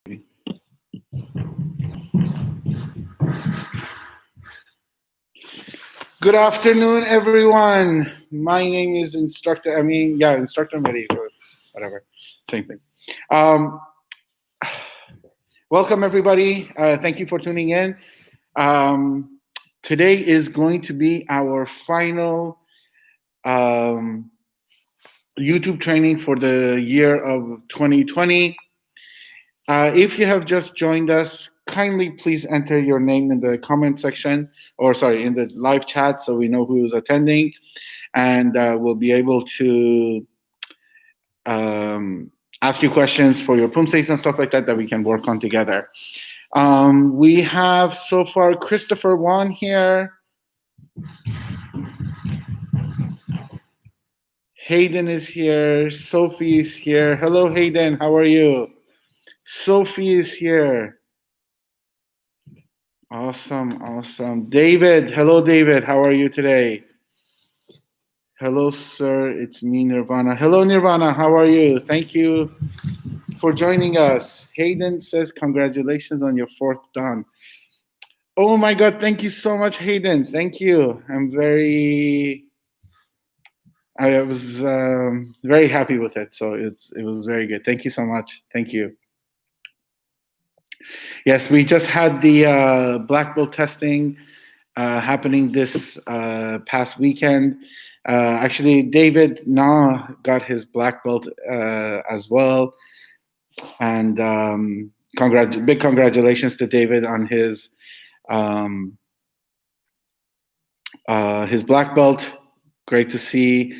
Good afternoon, everyone. My name is Instructor. Instructor Mehdi, or whatever, same thing. Um, Welcome, everybody. Thank you for tuning in. Um, Today is going to be our final um, YouTube training for the year of 2020. If you have just joined us, kindly please enter your name in the comment section, in the live chat, so we know who is attending, and we'll be able to ask you questions for your pumsays and stuff like that we can work on together. We have so far Christopher Wan here. Hayden is here. Sophie is here. Hello, Hayden. How are you? Sophie is here. Awesome. David. Hello, David. How are you today? Hello, sir. It's me, Nirvana. Hello, Nirvana. How are you? Thank you for joining us. Hayden says, congratulations on your 4th Dan. Oh my God. Thank you so much, Hayden. Thank you. I was very happy with it. So it was very good. Thank you so much. Thank you. Yes, we just had the black belt testing happening this past weekend. Actually, David Na got his black belt as well. And big congratulations to David on his black belt. Great to see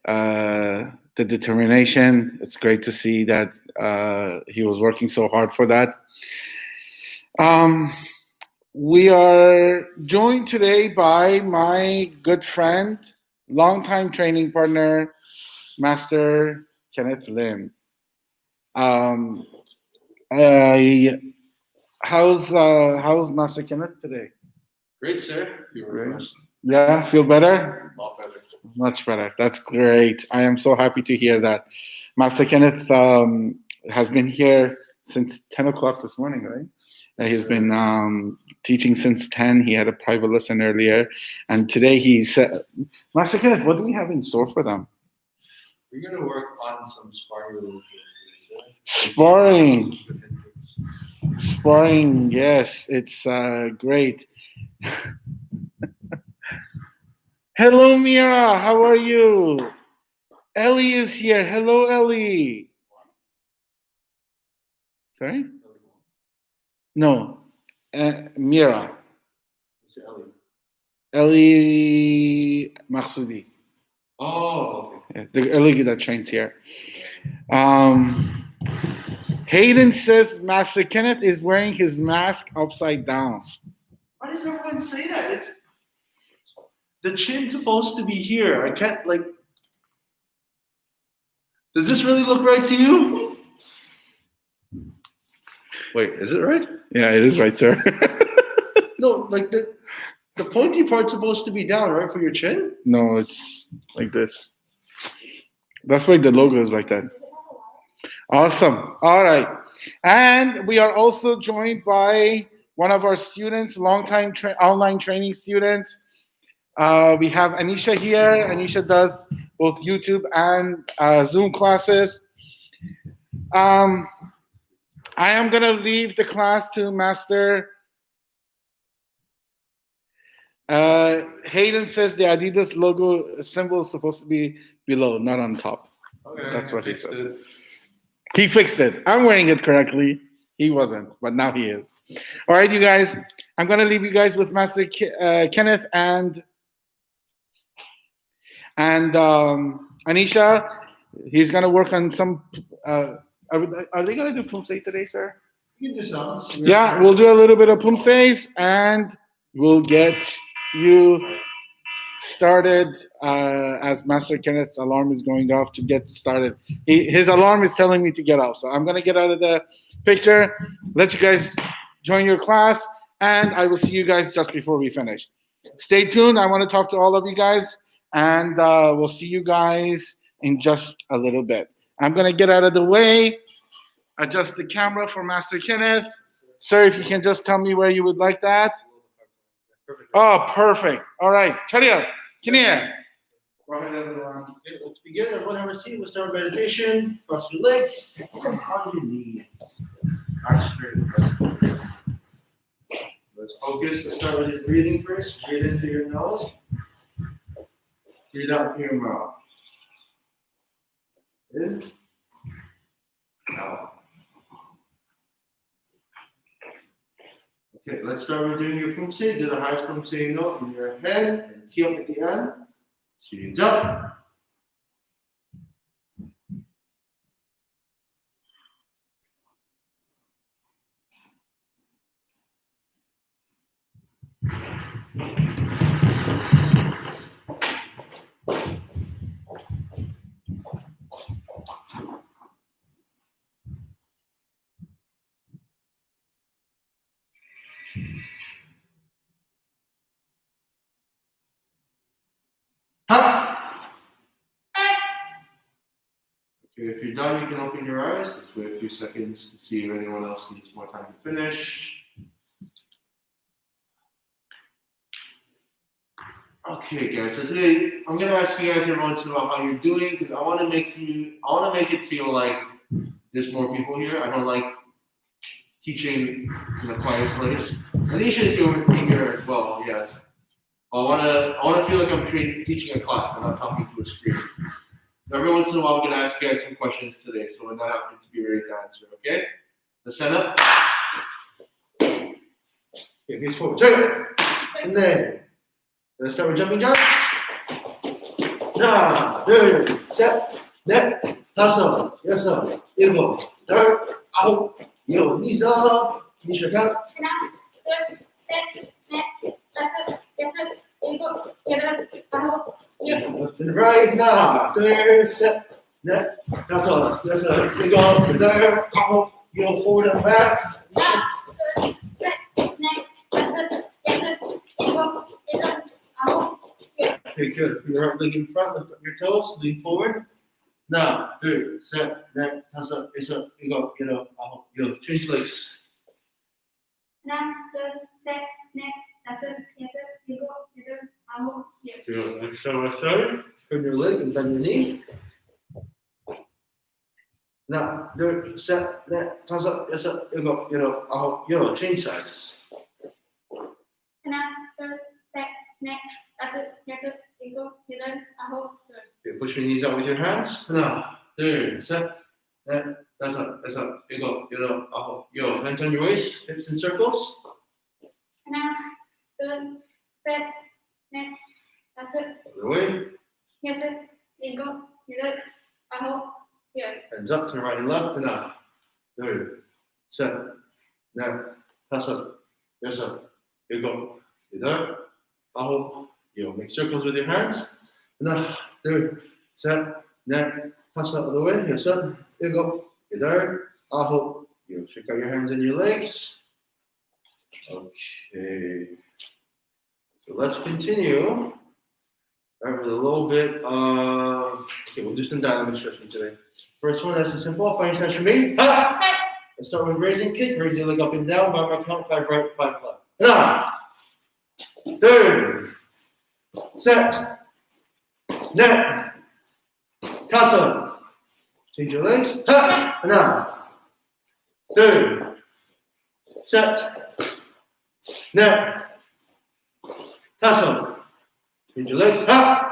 the determination. It's great to see that he was working so hard for that. We are joined today by my good friend, longtime training partner, Master Kenneth Lim. How's Master Kenneth today? Great, sir. You were refreshed. Yeah, feel better? A lot better. Much better. That's great. I am so happy to hear that. Master Kenneth has been here since 10 o'clock this morning, right? He's been teaching since 10. He had a private lesson earlier. And today he said, Master Kenneth, what do we have in store for them? We're going to work on some sparring today, sir. Sparring, yes. It's great. Hello, Mira. How are you? Ellie is here. Hello, Ellie. Sorry? No. Mira. It's Ellie. Ellie Mahsoudi. Oh, okay. The Ellie that trains here. Hayden says Master Kenneth is wearing his mask upside down. Why does everyone say that? It's the chin's supposed to be here. I can't, does this really look right to you? Wait, is it right? Yeah, it is right, sir. No, the pointy part's supposed to be down, right, for your chin? No, it's like this. That's why the logo is like that. Awesome. All right. And we are also joined by one of our students, longtime online training students. We have Anisha here. Anisha does both YouTube and Zoom classes. I am going to leave the class to Master. Hayden says the Adidas logo symbol is supposed to be below, not on top. Okay, that's what he says. He fixed it. I'm wearing it correctly. He wasn't, but now he is. All right, you guys. I'm going to leave you guys with Master Kenneth and Anisha. He's going to work on some. Are they going to do pumsay today, sir? You can do some. Yeah, we'll do a little bit of pumsays and we'll get you started as Master Kenneth's alarm is going off to get started. His alarm is telling me to get off, so I'm going to get out of the picture, let you guys join your class, and I will see you guys just before we finish. Stay tuned. I want to talk to all of you guys, and we'll see you guys in just a little bit. I'm going to get out of the way. adjust the camera for Master Kenneth. Sir, if you can just tell me where you would like that. Perfect. Oh, perfect. All right. Chariot, Kinnear. Go ahead, everyone. Okay, let's begin. Everyone have a seat. We'll start meditation. Cross your legs. Hands on your knees. Back straight. Let's focus. Let's start with your breathing first. Breathe in through your nose. Breathe out through your mouth. In. Out. Okay, let's start with doing your pumse. Do the highest pumse note in your head and key up at the end. Shooting up. Ha! Okay, if you're done, you can open your eyes. Let's wait a few seconds to see if anyone else needs more time to finish. Okay, guys. So today I'm gonna ask you guys every once in a while how you're doing because I want to make it feel like there's more people here. I don't like teaching in a quiet place. Anisha is here with me here as well. Yes. I wanna feel like I'm teaching a class. I'm not talking to a screen. So every once in a while, I'm gonna ask you guys some questions today. So we're not having to be ready to answer. Okay? Let's stand up. Okay, face forward. Straight. And then let's start with jumping jacks. 하나, 둘, 셋, 넷, 다섯, 여섯, 일곱, 여덟, 아홉, 열, 니서, 니셔가. 하나, 둘, 셋, 넷, 다섯, 여섯, 일곱, 여덟, 아홉, 열. Left and right. 하나, 둘, 셋, 넷, 다섯, 여섯, 일곱, 여덟, 아홉, 열. Forward and back. 하나, 둘, 셋, 넷, 다섯, 여섯, 일곱, 여덟, 아홉, 열. Okay, good. Put your leg in front, lift up your toes, lean forward. 하나, 둘, 셋, 넷, 다섯, 여섯, 일곱, 여덟, 아홉, 열. Change legs. 하나, 둘, 셋, 넷, 다섯, 여섯, 일곱, 여덟, 아홉, 열. Good. Next side, left side. Turn your leg and bend your knee. 하나, 둘, 셋, 넷, 다섯, 여섯, 일곱, 여덟, 아홉, 열. Change sides. 하나, 둘, 셋, 넷, 다섯, 여섯, 일곱, 여덟, 아홉, 열. Okay, push your knees out with your hands. 하나, 둘, 셋, 넷, 다섯, 여섯, 일곱, 여덟, 아홉, 열. Hands on your waist, hips in circles. 하나, 둘, 셋, 넷, 다섯, Other way. 여섯, 일곱, 여덟, 아홉, 열. Hands up to the right and left. 하나, 둘, 셋, 넷, 다섯, 여섯, 일곱, 여덟, 아홉, 열. Make circles with your hands. 하나, 둘, 셋, 넷, 다섯. Other way. 여섯, 일곱, 여덟, 아홉, 열. Check out your hands and your legs. Okay. So let's continue. Right, with a little bit of, okay, we'll do some dynamic stretching today. First one, that's a simple. Find your center me. Ha! Let's start with raising kick. Raise your leg up and down. By my count, 5 right, 5 left. 하나, 둘, 셋, 넷, 다섯. Change your legs. Ha! 하나, 둘, 셋, 넷, 다섯. Change your legs. Ha!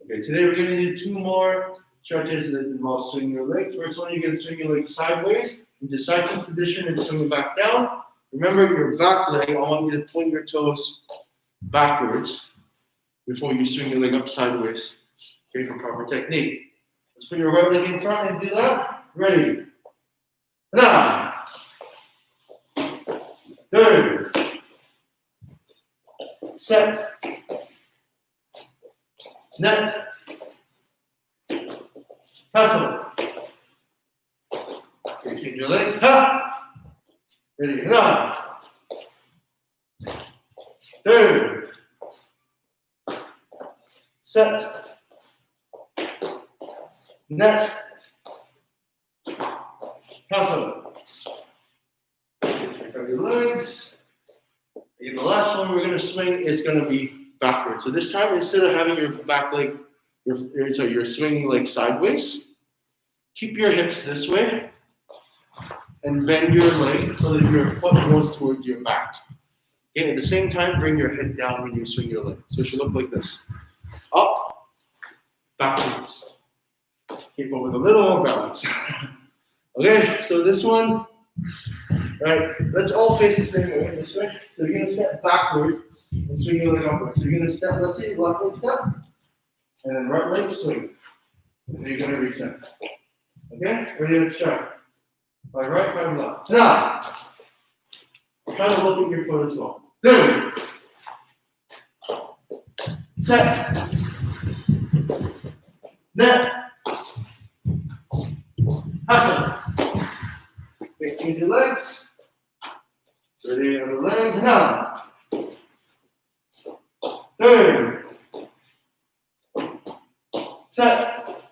Okay, today we're going to do 2 more stretches that involve swinging your legs. First one, you're going to swing your legs sideways into side kick position and swing it back down. Remember your back leg, I want you to point your toes backwards before you swing your leg up sideways. Okay, for proper technique. Let's put your right leg in front and do that. Ready? 하나, 둘, 셋, 넷, 다섯. Okay, change your legs. Ha! Ready? 하나, 둘, 셋, 넷, Pass over. Check out your legs. And the last one we're going to swing is going to be backwards. So this time, instead of having your back leg, you're swinging like sideways, keep your hips this way and bend your leg so that your foot goes towards your back. Okay, at the same time, bring your head down when you swing your leg. So it should look like this. Up, backwards. Keep up with a little more balance. Okay, so this one, right, let's all face the same way, this way. So you're gonna step backwards and swing your leg upwards. So you're gonna step, let's say left leg step, and then right leg swing. And then you're gonna reset. Okay, ready, let's try. By right, by left. Now, try to look at your foot as well. There. Set. Net. Hustle. Change your legs. Ready on the legs. Now. Third. Set.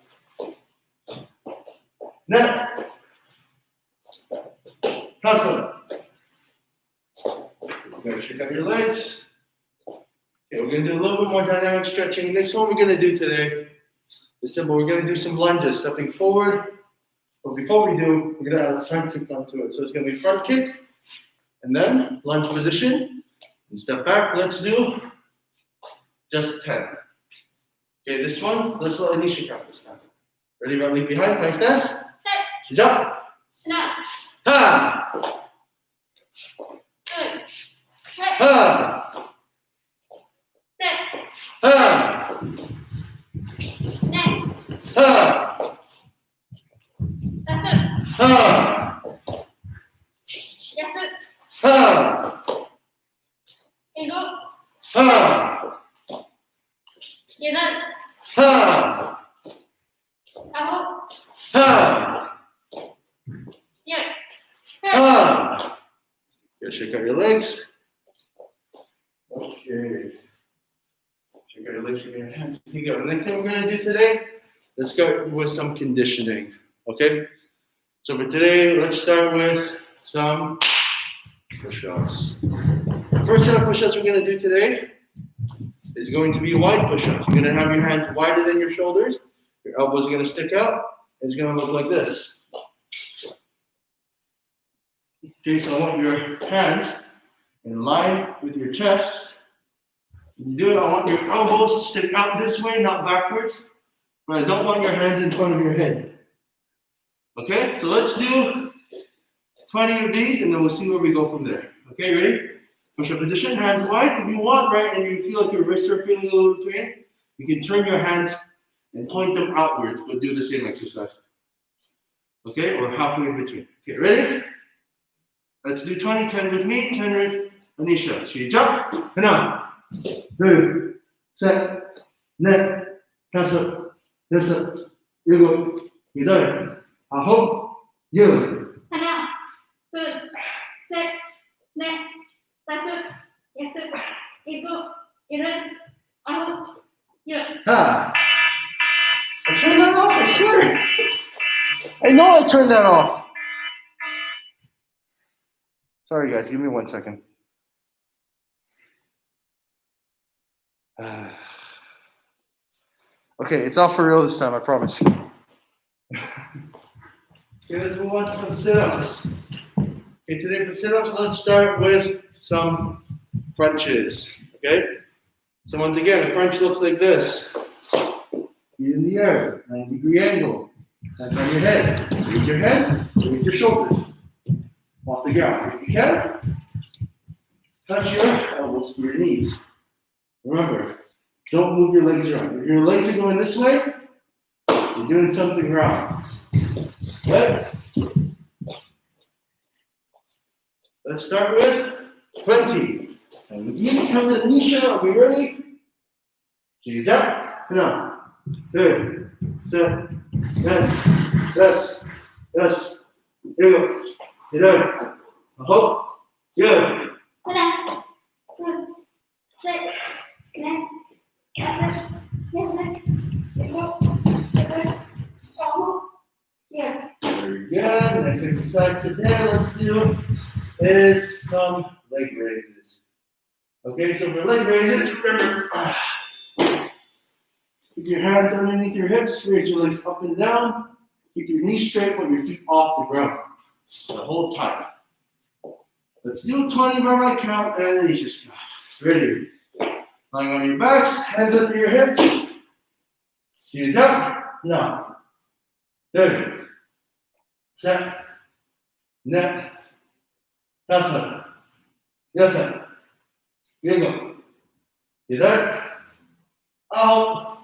Net. Hustle. You're going to shake out your legs. Okay, we're going to do a little bit more dynamic stretching. Next one we're going to do today is simple. We're going to do some lunges, stepping forward. But before we do, we're going to add a front kick onto it. So it's going to be front kick, and then lunge position, and step back. Let's do just 10. Okay, this one, let's let Anisha count this time. Ready, right leg behind, plank stance. Jump. Ha! Ha! Ha! Ha! Ha! Ha! Ha! Ha! Ha! Ha! Good, shake out your legs. Okay. Shake out your legs, shake out your hands. Here you go. The next thing we're going to do today, let's go with some conditioning. Okay? So for today, let's start with some push-ups. The first set of push-ups we're going to do today is going to be wide push-ups. You're going to have your hands wider than your shoulders. Your elbows are going to stick out. It's going to look like this. Okay, so I want your hands in line with your chest. When you do it, I want your elbows to stick out this way, not backwards. But I don't want your hands in front of your head. Okay, so let's do 20 of these and then we'll see where we go from there. Okay, ready? Push-up position, hands wide. If you want, right, and you feel like your wrists are feeling a little pain, you can turn your hands and point them outwards, but do the same exercise. Okay, or halfway in between. Okay, ready? Let's do 20, 10 with me, 10 with Anisha. She jump, and up. 2, set, net, cancel, yes, you go, you do. I hope you. Ha! I turned that off, I swear. I know I turned that off. Sorry guys, give me 1 second. Okay, it's off for real this time, I promise. Okay, let's move on to some sit-ups. Okay, today for sit-ups, let's start with some crunches. Okay? So once again, a crunch looks like this. Feet in the air, 90-degree angle. Hands on your head. Raise your head, raise your shoulders. Off the ground. If you can, touch your elbows to your knees. Remember, don't move your legs around. If your legs are going this way, you're doing something wrong. Right? Let's start with 20. And with you, come to Anisha. Are we ready? So you jump. Come on. Good. Set. Yes. Yes. Here you go. You done. I hope. Good. Very good. Next exercise today let's do is some leg raises. Okay, so for leg raises, remember, keep your hands underneath your hips, raise your legs up and down, keep your knees straight, put your feet off the ground the whole time. Let's do 20 by my count, and then you just go. Ready? Lying on your backs, hands under your hips. You jump. Now. Ready. Set. Net. Tasa. Yasa. Wiggle. Yedar. Out.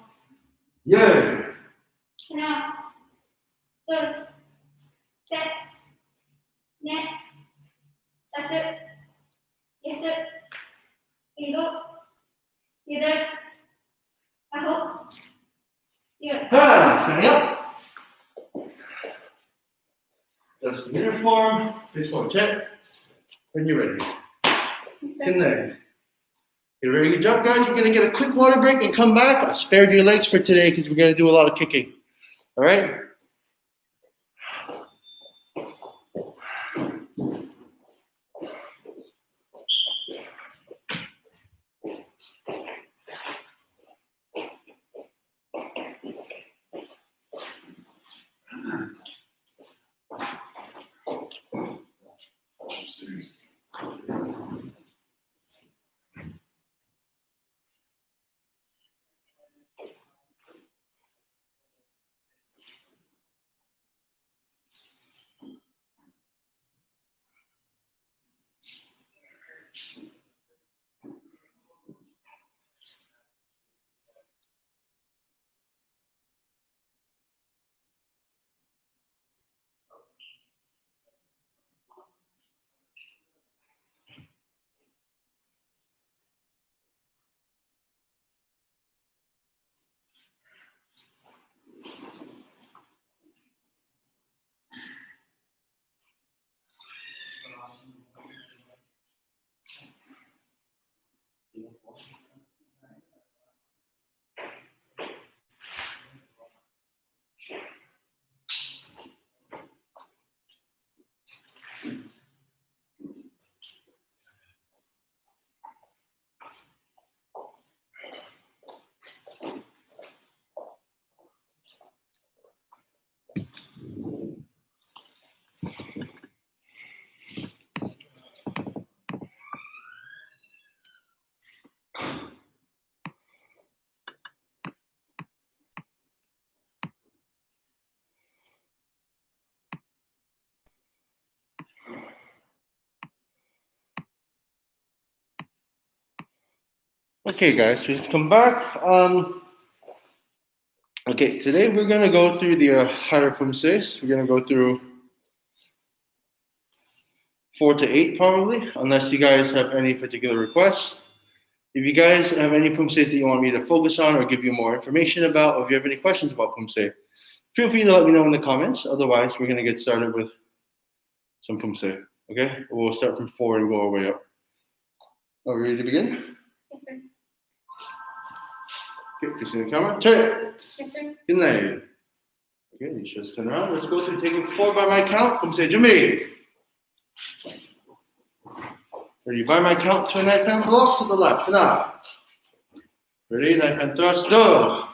Yay. Now, good. Set. Net. That's it. Yes, it. Eagle. Either. I hope. Yeah. Standing up. Just the uniform. Face forward check. When you're ready. In there. Okay, ready to jump, guys? We're going to get a quick water break and come back. I spared your legs for today because we're going to do a lot of kicking. All right? Okay, guys, please come back. Okay, today we're going to go through the higher pumses. We're going to go through 4 to 8 probably, unless you guys have any particular requests. If you guys have any pumses that you want me to focus on or give you more information about, or if you have any questions about pumse, feel free to let me know in the comments. Otherwise, we're going to get started with some pumse. Okay, we'll start from 4 and go our way up. Are we ready to begin? Yes, sir. Okay, facing the camera. Turn it. Yes, sir. Good night. Okay, you just turn around. Let's go through taking 4 by my count. Pumse Jimmy. Ready? By my count, turn knife hand block to the left. Now. Ready? Knife hand thrust. Go.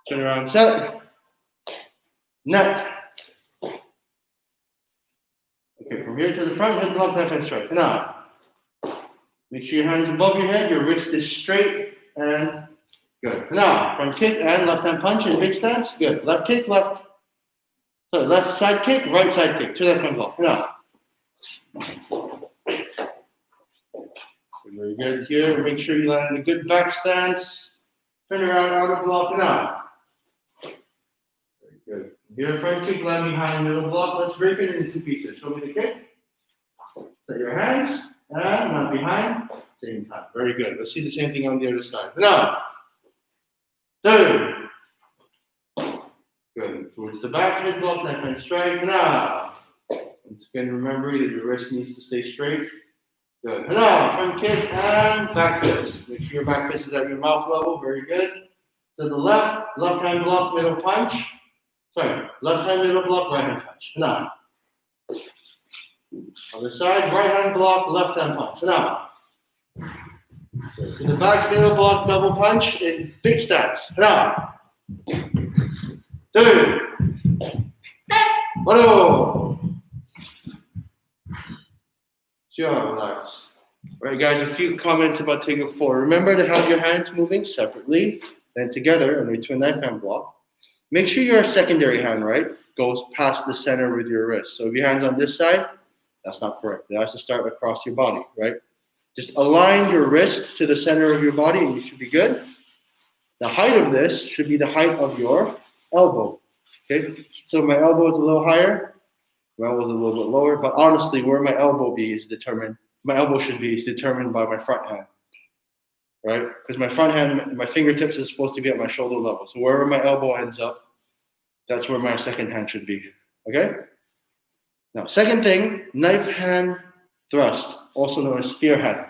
Turn around. Set. Net. Okay, from here to the front, head block, knife hand strike. Now. Make sure your hand is above your head. Your wrist is straight and good. Now, front kick and left hand punch in big stance. Good. Left kick, left. Sorry, left side kick, right side kick. To that front block. Now. Very good here. Make sure you land in a good back stance. Turn around, outer block. Now. Very good. Here, front kick, land behind middle block. Let's break it into 2 pieces. Show me the kick. Set your hands. And not behind. Same time. Very good. Let's see the same thing on the other side. Now. 2. Good. Towards the back, head block, knife hand strike. Now. Once again, remember that your wrist needs to stay straight. Good. Now, front kick and back fist. Make sure your back fist is at your mouth level. Very good. To the left hand block, middle punch. Sorry, left hand middle block, right hand punch. Now, Other side, right hand block, left hand punch. Now, to the back, middle block, double punch in big stance. Now, 2, 1. Sure, relax. All right, guys, a few comments about Taekwondo 4. Remember to have your hands moving separately, then together under to a knife hand block. Make sure your secondary hand, right, goes past the center with your wrist. So if your hand's on this side, that's not correct. It has to start across your body, right? Just align your wrist to the center of your body and you should be good. The height of this should be the height of your elbow. Okay, so my elbow is a little higher, my elbow is a little bit lower, but honestly, where my elbow should be is determined by my front hand, right? Because my front hand, my fingertips is supposed to be at my shoulder level. So wherever my elbow ends up, that's where my second hand should be, okay? Now, second thing, knife hand thrust, also known as spear hand.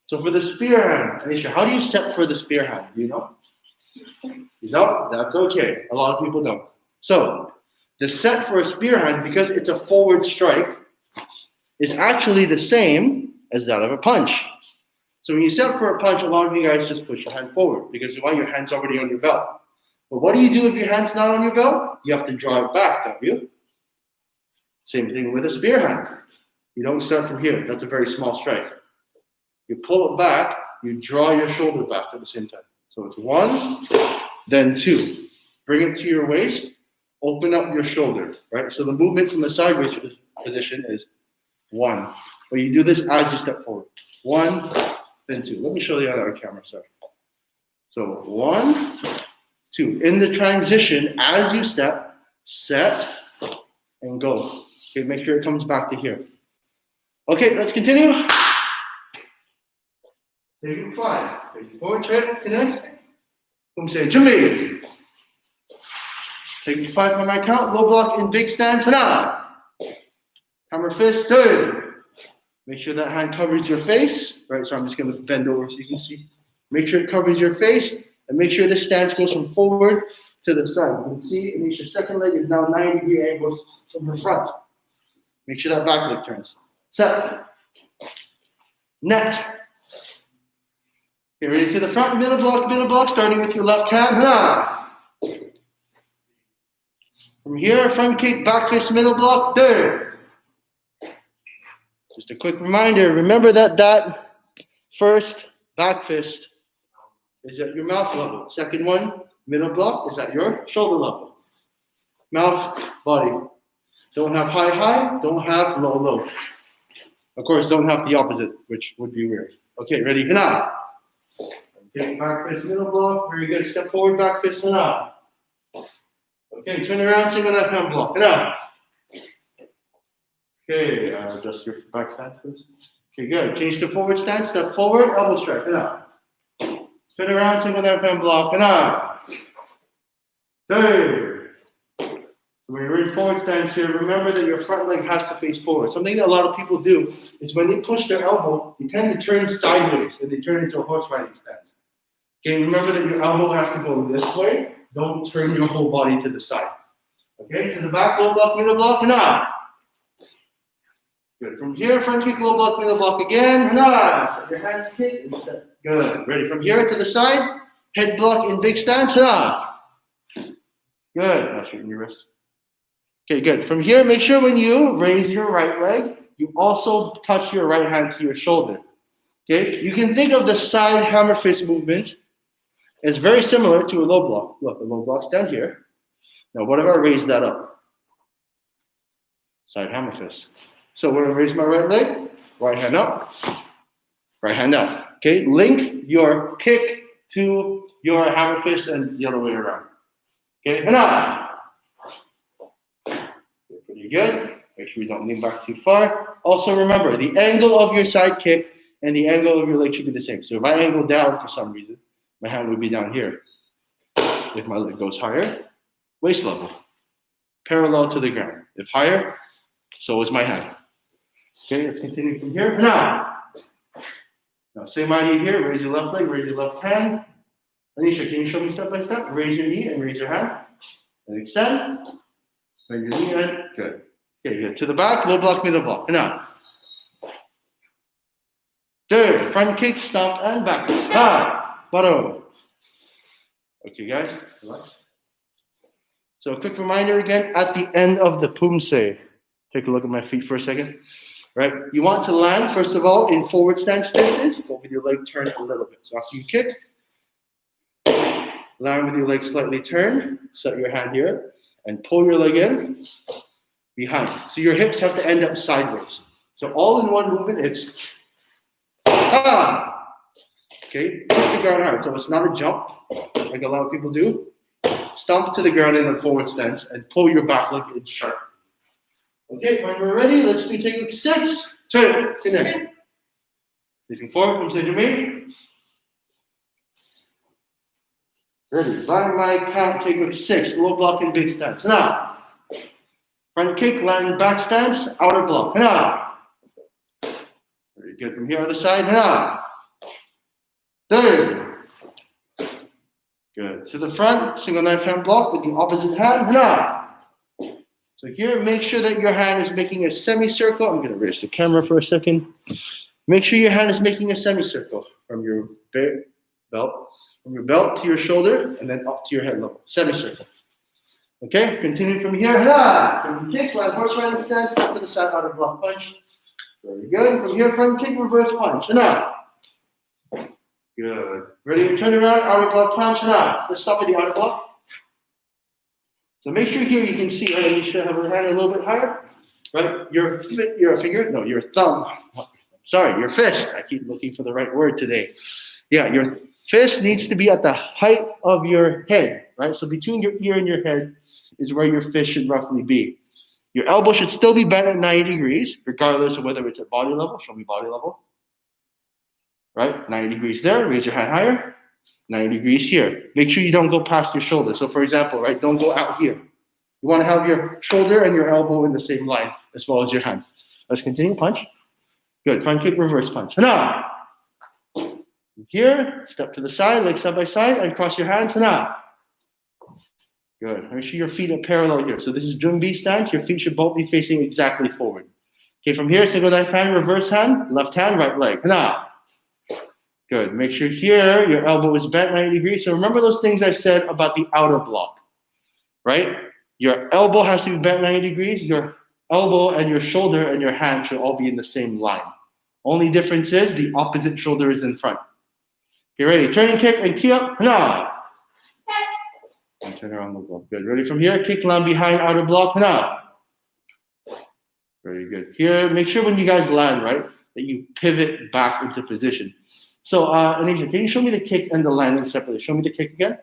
So for the spear hand, Anisha, how do you set for the spear hand? Do you know? You don't? That's okay. A lot of people don't. So the set for a spear hand, because it's a forward strike, is actually the same as that of a punch. So when you set for a punch, a lot of you guys just push your hand forward because your hand's already on your belt. But what do you do if your hand's not on your belt? You have to draw it back, don't you? Same thing with a spear hand. You don't start from here. That's a very small strike. You pull it back, you draw your shoulder back at the same time. So it's 1, then 2. Bring it to your waist, open up your shoulder, right? So the movement from the sideways position is 1. But you do this as you step forward. 1, then 2. Let me show you on our camera, sorry. So 1, 2. In the transition, as you step, set, and go. Okay, make sure it comes back to here. Okay, let's continue. Take 5. Take forward, straight, connect. Boom, say, Jimmy. Take 5 on my count. Low block in big stance. Now. Hammer fist. 2. Make sure that hand covers your face. Right, so I'm just going to bend over so you can see. Make sure it covers your face. And make sure this stance goes from forward to the side. You can see Anisha's second leg is now 90-degree angles from her front. Make sure that back leg turns. Set. Net. Okay, ready to the front, middle block, starting with your left hand. From here, front kick, back fist, middle block, third. Just a quick reminder, remember that first back fist is at your mouth level. Second one, middle block, is at your shoulder level. Mouth, body. Don't have high, don't have low. Of course, don't have the opposite, which would be weird. Okay, ready, now. Okay, back fist, middle block, very good. Step forward, back fist, and up. Okay, turn around, single left hand block, and up. Okay, adjust your back stance, please. Okay, good. Change to forward stance, step forward, elbow strike, and up. Turn around, single left hand block, and up. Third. When you're in forward stance here, remember that your front leg has to face forward. Something that a lot of people do is when they push their elbow, they tend to turn sideways and they turn into a horse riding stance. Okay, remember that your elbow has to go this way. Don't turn your whole body to the side. Okay, to the back, low block, middle block, and up. Good. From here, front kick, low block, middle block again, and up. Set your hands kick and set. Good. Ready. From here to the side, head block in big stance, and up. Good. Now straighten your wrist. Okay, good. From here, make sure when you raise your right leg, you also touch your right hand to your shoulder. Okay, you can think of the side hammer fist movement as very similar to a low block. Look, the low block's down here. Now, what if I raise that up? Side hammer fist. So when I raise my right leg, right hand up, right hand out. Okay, link your kick to your hammer fist and the other way around. Okay, and up. Pretty good. Make sure you don't lean back too far. Also remember, the angle of your side kick and the angle of your leg should be the same. So if I angle down for some reason, my hand would be down here. If my leg goes higher, waist level, parallel to the ground. If higher, so is my hand. Okay, let's continue from here. Now, same idea here. Raise your left leg, raise your left hand. Anisha, can you show me step by step? Raise your knee and raise your hand. And extend. Bend your knee in. Good. Okay, good. To the back, low block, middle block. Now. Third, front kick, stomp, and back kick. Bottom. Okay, guys. So a quick reminder again, at the end of the pumse, take a look at my feet for a second. Right? You want to land, first of all, in forward stance distance, but with your leg turned a little bit. So after you kick, land with your leg slightly turned, set your hand here, and pull your leg in behind. So your hips have to end up sideways. So all in one movement, it's okay, hit the ground hard. So it's not a jump, like a lot of people do. Stomp to the ground in the forward stance and pull your back leg in sharp. Okay, when we're ready, let's do technique 6. Turn, connect. Facing forward from center main. Ready, by my count, technique 6, low block and big stance. Now, front kick, land back stance, outer block. Now, very good. From here, other side. Now, third. Good. To the front, single knife hand block with the opposite hand. Now. So here, make sure that your hand is making a semicircle. I'm going to raise the camera for a second. Make sure your hand is making a semicircle from your belt to your shoulder, and then up to your head level. Semicircle. Okay, continue from here. From kick, land horse riding stance, step to the side, outer block punch. Very good. From here, front kick, reverse punch. Now. Good. Ready to turn around, outer block punch. Now. Let's stop at the outer block. So make sure here you can see, right, you should have your hand a little bit higher, right? Your thumb. Sorry, your fist. I keep looking for the right word today. Yeah, your fist needs to be at the height of your head, right? So between your ear and your head is where your fist should roughly be. Your elbow should still be bent at 90 degrees, regardless of whether it's at body level. Show me body level. Right? 90 degrees there. Raise your hand higher. 90 degrees here. Make sure you don't go past your shoulder. So for example, right, don't go out here. You want to have your shoulder and your elbow in the same line as well as your hand. Let's continue. Punch. Good. Front kick, reverse punch. Now. Here, step to the side, legs side by side, and cross your hands. Now. Good. Make sure your feet are parallel here. So this is Jumbi stance. Your feet should both be facing exactly forward. Okay, from here, single knife hand, reverse hand, left hand, right leg. Now. Good. Make sure here your elbow is bent 90 degrees. So remember those things I said about the outer block, right? Your elbow has to be bent 90 degrees. Your elbow and your shoulder and your hand should all be in the same line. Only difference is the opposite shoulder is in front. Okay, ready? Turning kick and key up. Now. And turn around the block. Good. Ready from here? Kick land behind outer block. Now. Very good. Here, make sure when you guys land, right, that you pivot back into position. So, Anisha, can you show me the kick and the landing separately? Show me the kick again.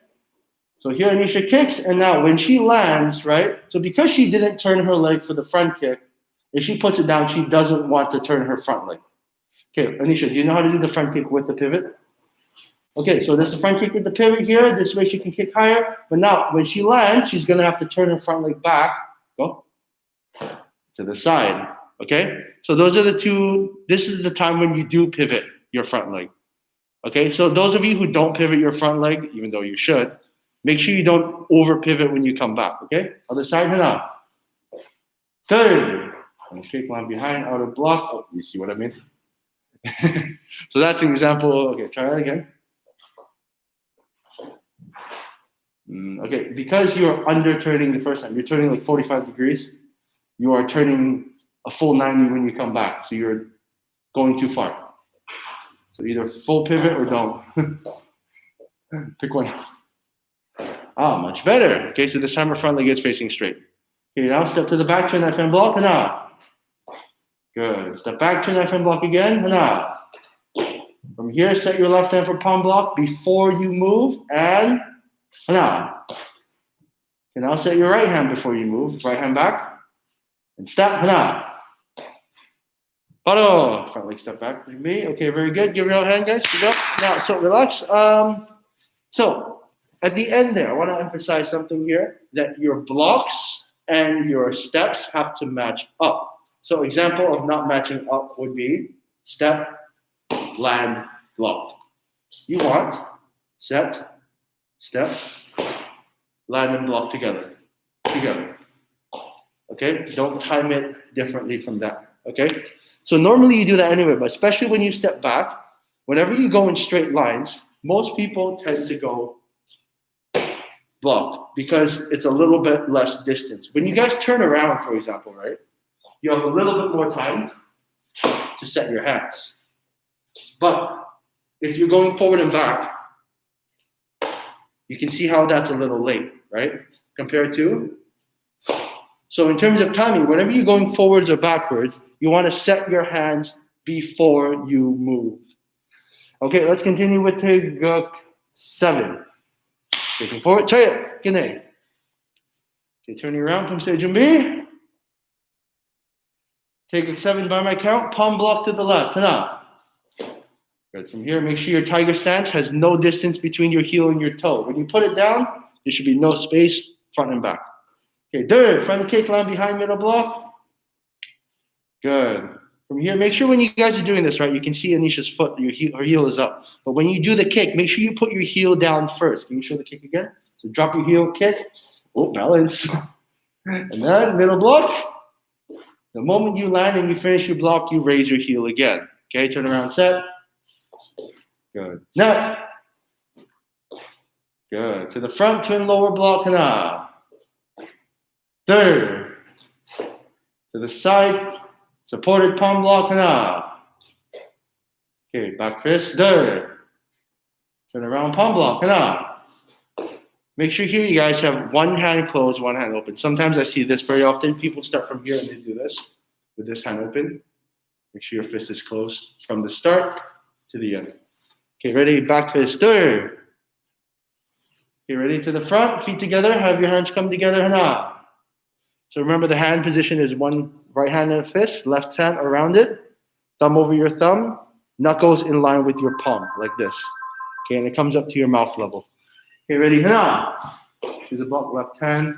So here Anisha kicks, and now when she lands, right? So because she didn't turn her leg for the front kick, if she puts it down, she doesn't want to turn her front leg. Okay, Anisha, do you know how to do the front kick with the pivot? Okay, so there's the front kick with the pivot here. This way she can kick higher. But now when she lands, she's going to have to turn her front leg back. Go to the side. Okay, so those are the two. This is the time when you do pivot your front leg. Okay, so those of you who don't pivot your front leg, even though you should, make sure you don't over pivot when you come back. Okay, other side, head on. Third, kick line behind, outer block. Oh, you see what I mean? So that's an example. Okay, try that again. Okay, because you're under turning the first time, you're turning like 45 degrees. You are turning a full 90 when you come back. So you're going too far. So either full pivot or don't. Pick one. Much better. Okay, so this time our front leg is facing straight. Okay, now step to the back, turn knife and block, and out. Good. Step back, turn knife and block again, and out. From here, set your left hand for palm block before you move, and out. And now set your right hand before you move. Right hand back, and step, and out. Paro. Front leg step back with me. Okay, very good. Give your hand, guys. Good job. Now, so relax. So at the end there, I want to emphasize something here, that your blocks and your steps have to match up. So example of not matching up would be step, land, block. You want set, step, land, and block together. Okay, don't time it differently from that. Okay, so normally you do that anyway, but especially when you step back, whenever you go in straight lines, most people tend to go block because it's a little bit less distance. When you guys turn around, for example, right, you have a little bit more time to set your hands. But if you're going forward and back, you can see how that's a little late, right? Compared to. So in terms of timing, whenever you're going forwards or backwards, you want to set your hands before you move. Okay, let's continue with Taeguk 7. Facing forward, try it. Okay, turning around, come say Jumbi. Taeguk 7 by my count, palm block to the left. Hana. Good. From here, make sure your tiger stance has no distance between your heel and your toe. When you put it down, there should be no space front and back. Okay, third, front kick line behind middle block. Good. From here, make sure when you guys are doing this, right, you can see Anisha's foot, her heel is up. But when you do the kick, make sure you put your heel down first. Can you show the kick again? So drop your heel, kick. Oh, balance. And then middle block. The moment you land and you finish your block, you raise your heel again. Okay, turn around, set. Good. Net. Good. To the front, twin lower block, hana. Third. To the side, supported palm block, hana. Okay, back fist, third. Turn around, palm block, hana. Make sure here you guys have one hand closed, one hand open. Sometimes I see this very often. People start from here and they do this with this hand open. Make sure your fist is closed from the start to the end. Okay, ready? Back fist, third. Okay, ready to the front, feet together. Have your hands come together, hana. So remember the hand position is one right hand and fist, left hand around it, thumb over your thumb, knuckles in line with your palm, like this. Okay, and it comes up to your mouth level. Okay, ready? Hana. Choose a block, left hand.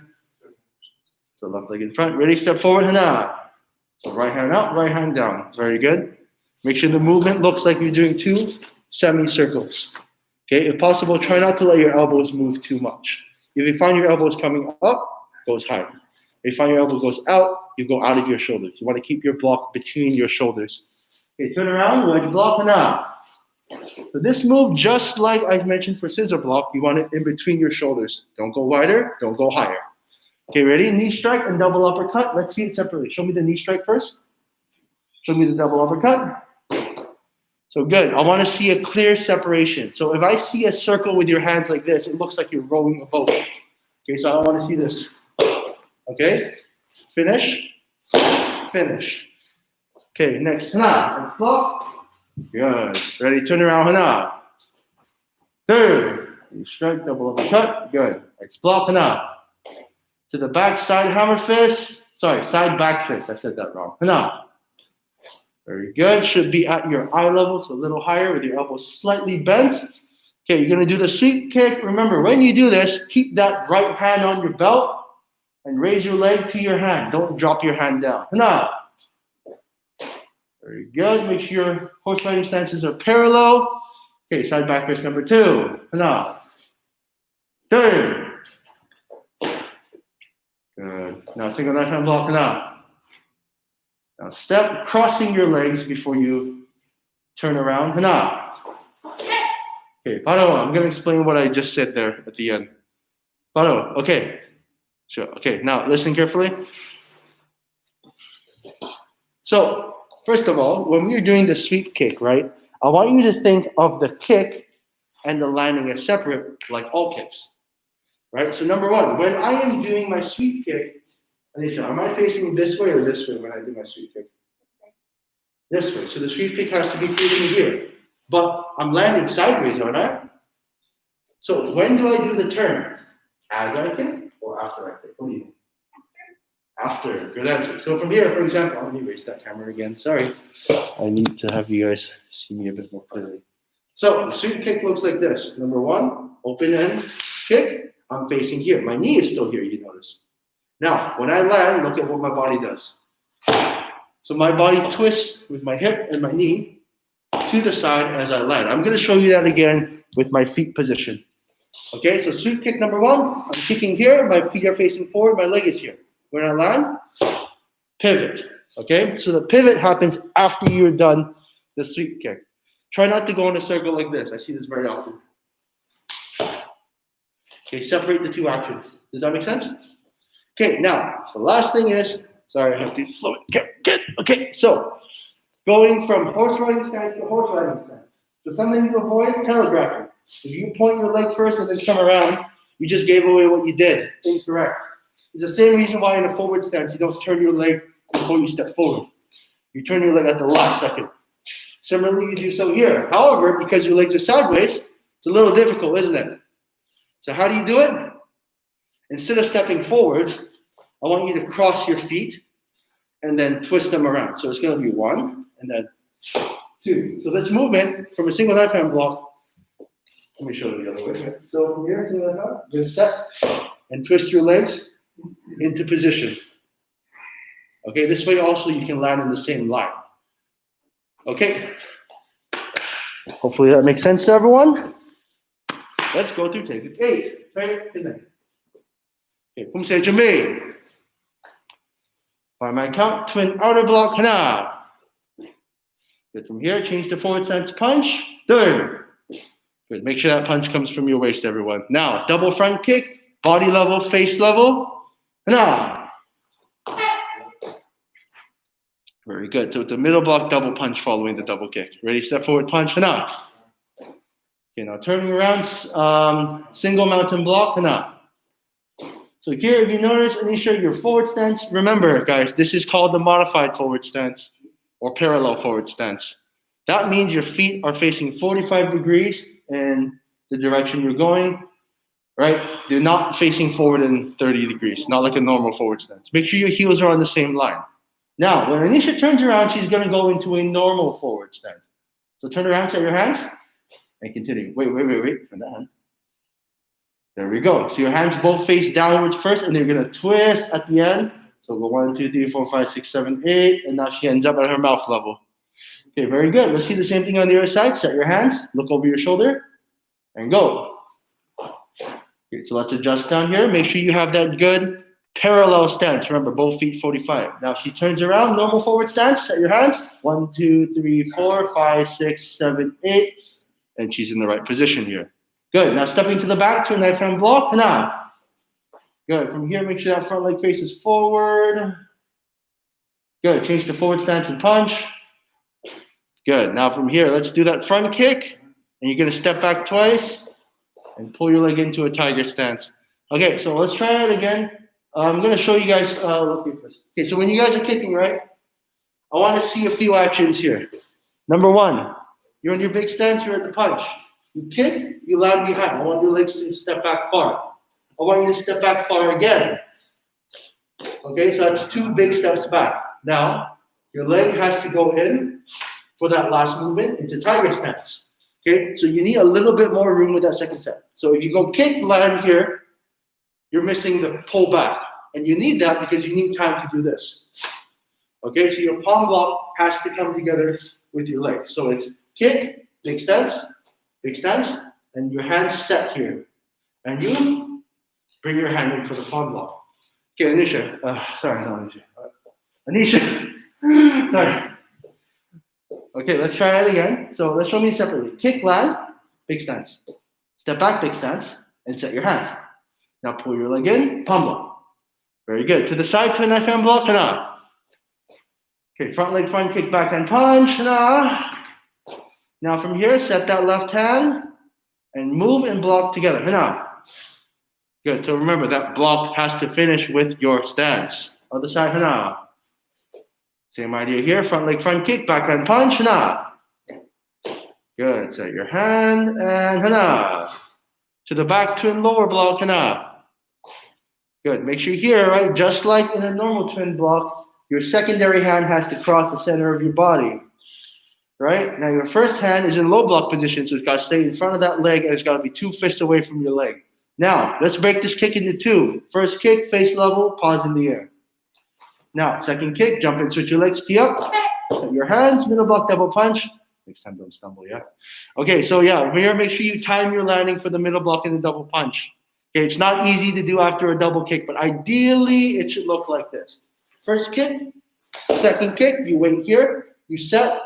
So left leg in front. Ready? Step forward, hana. So right hand up, right hand down. Very good. Make sure the movement looks like you're doing 2 semicircles. Okay, if possible, try not to let your elbows move too much. If you find your elbows coming up, goes higher. If you find your elbow goes out, you go out of your shoulders. You want to keep your block between your shoulders. Okay, turn around, wedge block, hana. So this move, just like I mentioned for scissor block, you want it in between your shoulders. Don't go wider, don't go higher. Okay, ready? Knee strike and double uppercut. Let's see it separately. Show me the knee strike first. Show me the double uppercut. So good. I want to see a clear separation. So if I see a circle with your hands like this, it looks like you're rowing a boat. Okay, so I want to see this. Okay, finish, finish. Okay, next, hana. Next block. Good. Ready? Turn around, hana. Third. You strike, double uppercut. Good. Next block, hana. To the back, side hammer fist. Sorry, side back fist. I said that wrong. Hana. Very good. Should be at your eye level, so a little higher with your elbows slightly bent. Okay, you're going to do the sweep kick. Remember, when you do this, keep that right hand on your belt and raise your leg to your hand. Don't drop your hand down. Hana. Very good. Make sure your horse riding stances are parallel. Okay, side back fist number 2. Hana. Third. Good. Now single left hand block, hana. Now step, crossing your legs before you turn around, hana. Okay, Paro, I'm going to explain what I just said there at the end. Paro, okay. Sure. Okay, now listen carefully. So, first of all, when we're doing the sweep kick, right, I want you to think of the kick and the landing as separate, like all kicks, right? So number 1, when I am doing my sweep kick, Anisha, am I facing this way or this way when I do my sweep kick? This way. So the sweep kick has to be facing here. But I'm landing sideways, aren't I? So when do I do the turn? As I kick or after I kick? What do you think? After. Good answer. So from here, for example, let me erase that camera again. Sorry. I need to have you guys see me a bit more clearly. So the sweep kick looks like this. Number 1, open end kick. I'm facing here. My knee is still here, you notice. Now, when I land, look at what my body does. So my body twists with my hip and my knee to the side as I land. I'm going to show you that again with my feet position. Okay, so sweep kick number 1. I'm kicking here. My feet are facing forward. My leg is here. When I land, pivot. Okay, so the pivot happens after you're done the sweep kick. Try not to go in a circle like this. I see this very often. Okay, separate the two actions. Does that make sense? Okay, now the last thing is, sorry, I have to slow it. Good. Okay, so going from horse riding stance to horse riding stance. So something to avoid, telegraphing. If you point your leg first and then come around, you just gave away what you did. Incorrect. It's the same reason why in a forward stance, you don't turn your leg before you step forward. You turn your leg at the last second. Similarly, you do so here. However, because your legs are sideways, it's a little difficult, isn't it? So how do you do it? Instead of stepping forwards, I want you to cross your feet and then twist them around. So it's going to be 1 and then 2. So this movement from a single knife hand block, let me show you the other way. So from here to the left, you step and twist your legs into position. Okay, this way also you can land in the same line. Okay. Hopefully that makes sense to everyone. Let's go through technique 8. Right? Okay, Pum say Jimmy. By my count, twin outer block, hana. Good. From here, change to forward stance punch. Third. Good. Make sure that punch comes from your waist, everyone. Now, double front kick, body level, face level. Hana. Very good. So it's a middle block double punch following the double kick. Ready? Step forward, punch, hana. Okay, now turning around, single mountain block, hana. So here, if you notice, Anisha, your forward stance, remember, guys, this is called the modified forward stance or parallel forward stance. That means your feet are facing 45 degrees in the direction you're going, right? They're not facing forward in 30 degrees, not like a normal forward stance. Make sure your heels are on the same line. Now, when Anisha turns around, she's going to go into a normal forward stance. So turn around, set your hands, and continue. Wait. Turn that hand. There we go. So your hands both face downwards first, and you're going to twist at the end. So go 1, 2, 3, 4, 5, 6, 7, 8, and now she ends up at her mouth level. Okay, very good. Let's see the same thing on the other side. Set your hands, look over your shoulder, and go. Okay, so let's adjust down here. Make sure you have that good parallel stance. Remember, both feet 45. Now she turns around, normal forward stance. Set your hands. 1, 2, 3, 4, 5, 6, 7, 8. And she's in the right position here. Good. Now stepping to the back to a knife hand block. Now. Good. From here, make sure that front leg faces forward. Good. Change to forward stance and punch. Good. Now from here, let's do that front kick. And you're going to step back twice and pull your leg into a tiger stance. Okay, so let's try it again. I'm going to show you guys. Okay, so when you guys are kicking, right, I want to see a few actions here. Number 1, you're in your big stance, you're at the punch. You kick, you land behind. I want your legs to step back far. I want you to step back far again. Okay, so that's 2 big steps back. Now, your leg has to go in for that last movement into tiger stance. Okay, so you need a little bit more room with that second step. So if you go kick, land here, you're missing the pull back. And you need that because you need time to do this. Okay, so your palm block has to come together with your leg. So it's kick, big stance, and your hands set here. And you bring your hand in for the palm block. Okay, Anisha. Sorry, not Anisha. Anisha. Sorry. Okay, let's try it again. So let's show me separately. Kick, land, big stance. Step back, big stance, and set your hands. Now pull your leg in, palm block. Very good. To the side, to a knife hand block, hana. Okay, front leg, front kick, back hand punch, hana. Now from here, set that left hand and move and block together, hana. Good, so remember that block has to finish with your stance. Other side, hana. Same idea here, front leg, front kick, back hand punch, hana. Good, set your hand and hana. To the back twin lower block, hana. Good, make sure here, right, just like in a normal twin block, your secondary hand has to cross the center of your body. Right? Now your first hand is in low block position, so it's got to stay in front of that leg and it's got to be 2 fists away from your leg. Now, let's break this kick into 2. First kick, face level, pause in the air. Now, second kick, jump and switch your legs, key up. Set your hands, middle block, double punch. Next time, don't stumble, yeah? Okay, so yeah, here, make sure you time your landing for the middle block and the double punch. Okay, it's not easy to do after a double kick, but ideally, it should look like this. First kick, second kick, you wait here, you set,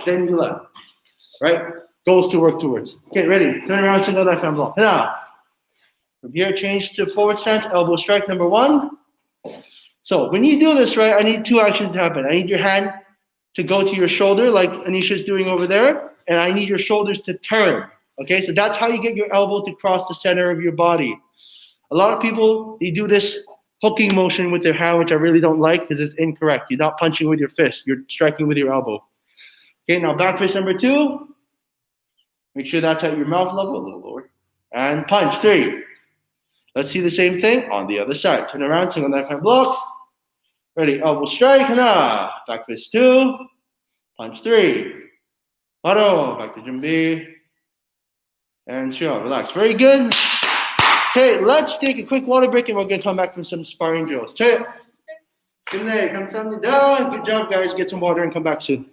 then you left. Right? Goals to work towards. Okay, ready. Turn around, single left hand block. Now, from here, change to forward stance, elbow strike, number 1. So when you do this, right, I need 2 actions to happen. I need your hand to go to your shoulder, like Anisha's doing over there, and I need your shoulders to turn. Okay, so that's how you get your elbow to cross the center of your body. A lot of people, they do this hooking motion with their hand, which I really don't like because it's incorrect. You're not punching with your fist. You're striking with your elbow. Okay, now back fist number 2. Make sure that's at your mouth level, a little lower. And punch, 3. Let's see the same thing on the other side. Turn around, single left hand block. Ready, elbow strike, back fist 2. Punch 3. Paro, back to Jumbi. And chill, relax. Very good. Okay, let's take a quick water break and we're going to come back from some sparring drills. Good night. Good job, guys. Get some water and come back soon.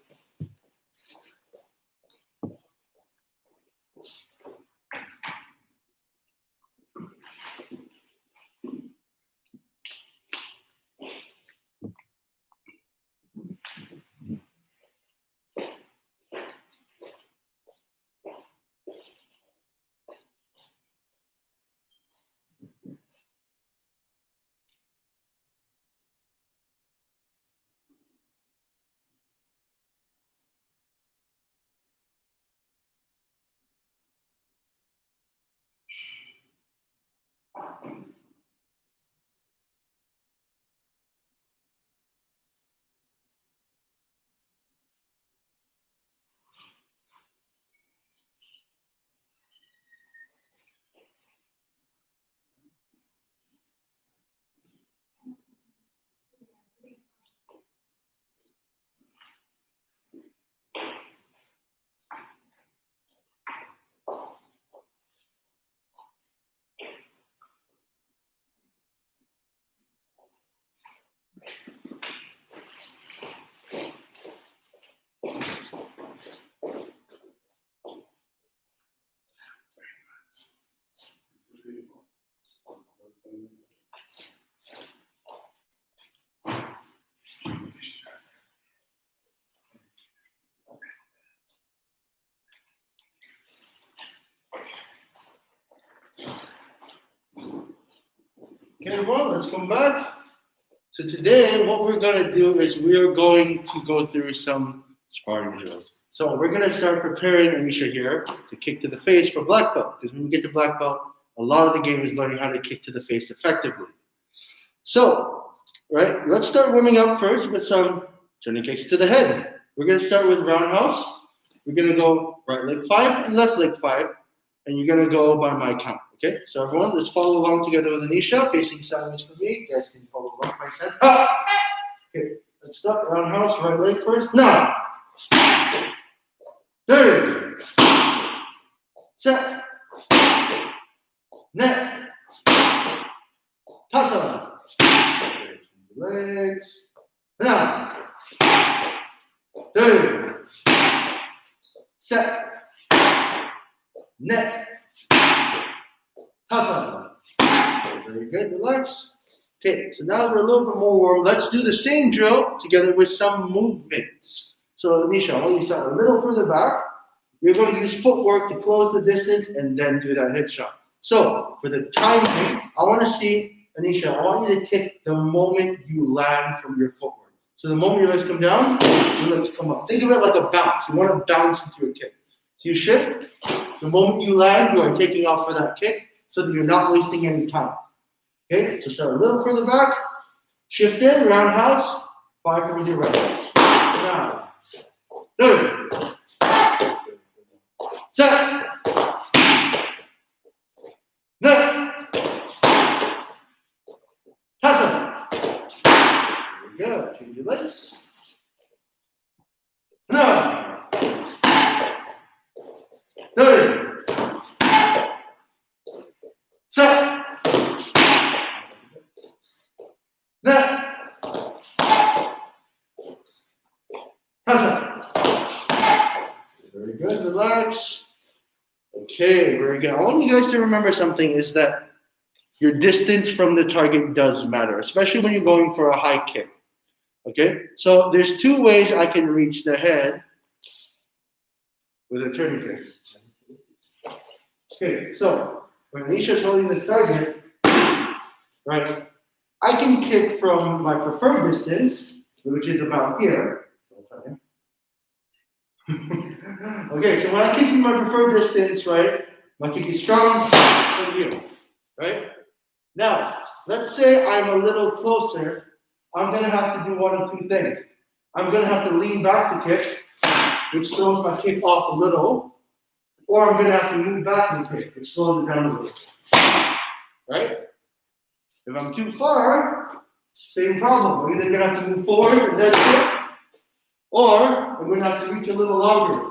Okay, everyone, let's come back. So today, what we're going to do is we're going to go through some sparring drills. So we're going to start preparing Anisha here to kick to the face for black belt. Because when you get to black belt, a lot of the game is learning how to kick to the face effectively. So, right, let's start warming up first with some turning kicks to the head. We're going to start with roundhouse. We're going to go right leg 5 and left leg 5. And you're going to go by my count. Okay, so everyone, let's follow along together with Anisha, facing sideways for me. You guys can follow along. Right hand up. Okay, let's start. Roundhouse, right leg first. Now. 3. Set. Net. Tasa. Legs. Now. 3. Set. Net. Tasa. Very good. Relax. Okay, so now we're a little bit more warm. Let's do the same drill together with some movements. So, Anisha, I want you to start a little further back. You're going to use footwork to close the distance and then do that head shot. So, for the timing, I want to see, Anisha, I want you to kick the moment you land from your footwork. So, the moment your legs come down, your legs come up. Think of it like a bounce. You want to bounce into a kick. So, you shift. The moment you land, you are taking off for that kick, so that you're not wasting any time. Okay, so start a little further back, shift in, roundhouse, 5 with your right. Now, 3. Set. Net. Tasa. Very good. Change your legs. Now. 3. Set. Net. Tasa. Very good. Relax. Okay, very good. I want you guys to remember something is that your distance from the target does matter, especially when you're going for a high kick. Okay, so there's two ways I can reach the head with a turning kick. Okay, so when Anisha's holding this target, right, I can kick from my preferred distance, which is about here. Okay, so when I kick from my preferred distance, right, my kick is strong from here, right? Now, let's say I'm a little closer. I'm going to have to do one of two things. I'm going to have to lean back to kick, which throws my kick off a little, or I'm going to have to move back and kick, which slows it down a little. Right? If I'm too far, same problem. I'm either going to have to move forward and then kick, or I'm going to have to reach a little longer,